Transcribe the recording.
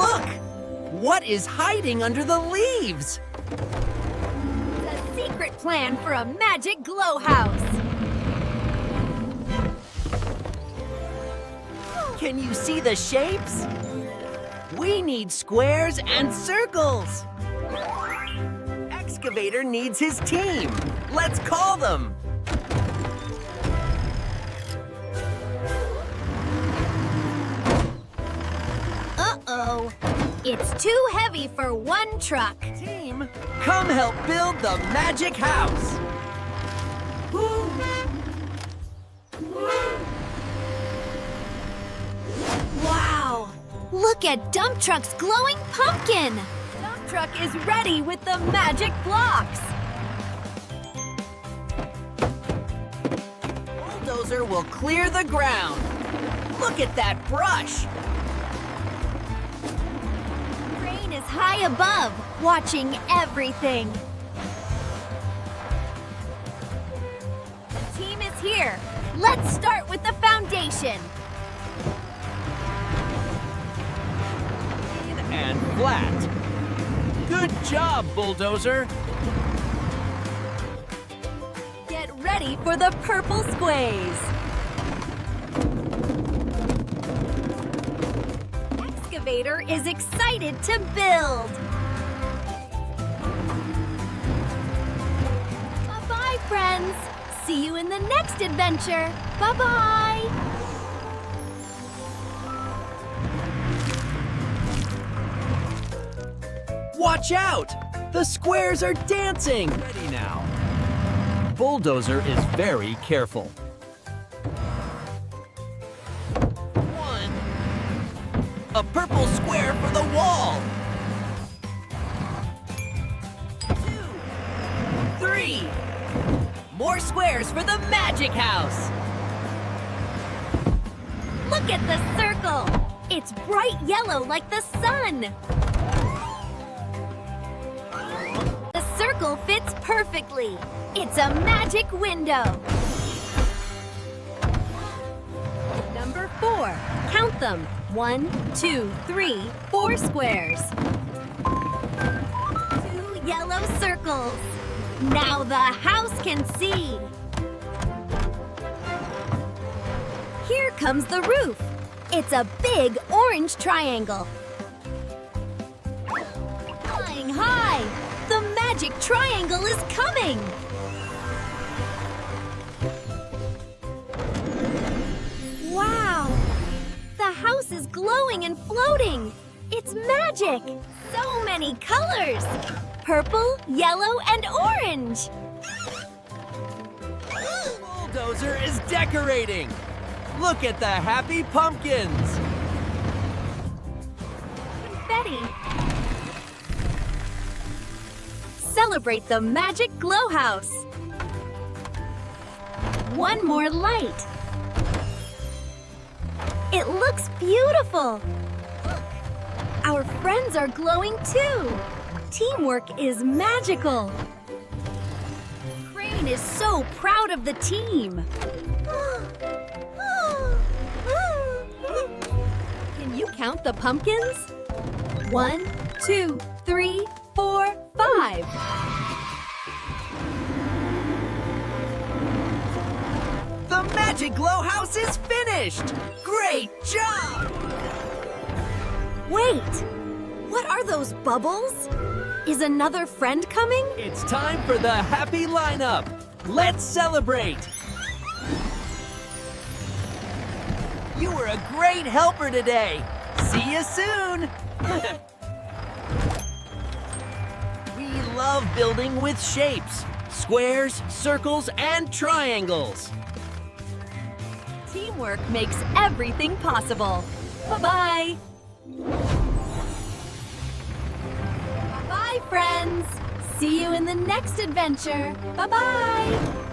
Look! What is hiding under the leaves? The secret plan for a magic glow house. Can you see the shapes? We need squares and circles. Excavator needs his team. Let's call them. Uh-oh. It's too heavy for one truck. Team, come help build the magic house. Wow! Look at Dump Truck's glowing pumpkin! Dump Truck is ready with the magic blocks! Bulldozer will clear the ground. Look at that brush. Crane is high above, watching everything. The team is here. Let's start with the foundation. And flat. Good job, Bulldozer. Get ready for the purple squays. Excavator is excited to build. Bye-bye, friends. See you in the next adventure. Bye-bye. Watch out! The squares are dancing! Ready now. Bulldozer is very careful. 1. A purple square for the wall. 2. 3. More squares for the magic house. Look at the circle. It's bright yellow like the sun. The circle fits perfectly. It's a magic window. Number 4. Count them. 1, 2, 3, 4 squares. 2 yellow circles. Now the house can see. Here comes the roof. It's a big orange triangle. Flying high. The magic triangle is coming! Wow! The house is glowing and floating! It's magic! So many colors! Purple, yellow, and orange! Bulldozer is decorating! Look at the happy pumpkins! Confetti! Celebrate the magic glow house. One more light. It looks beautiful. Our friends are glowing too. Teamwork is magical. Crane is so proud of the team. Can you count the pumpkins? 1, 2, 3, 4, 5. The magic glow house is finished! Great job! Wait! What are those bubbles? Is another friend coming? It's time for the happy lineup! Let's celebrate! You were a great helper today! See you soon! We love building with shapes, squares, circles, and triangles. Teamwork makes everything possible. Bye-bye! Bye, friends! See you in the next adventure. Bye-bye!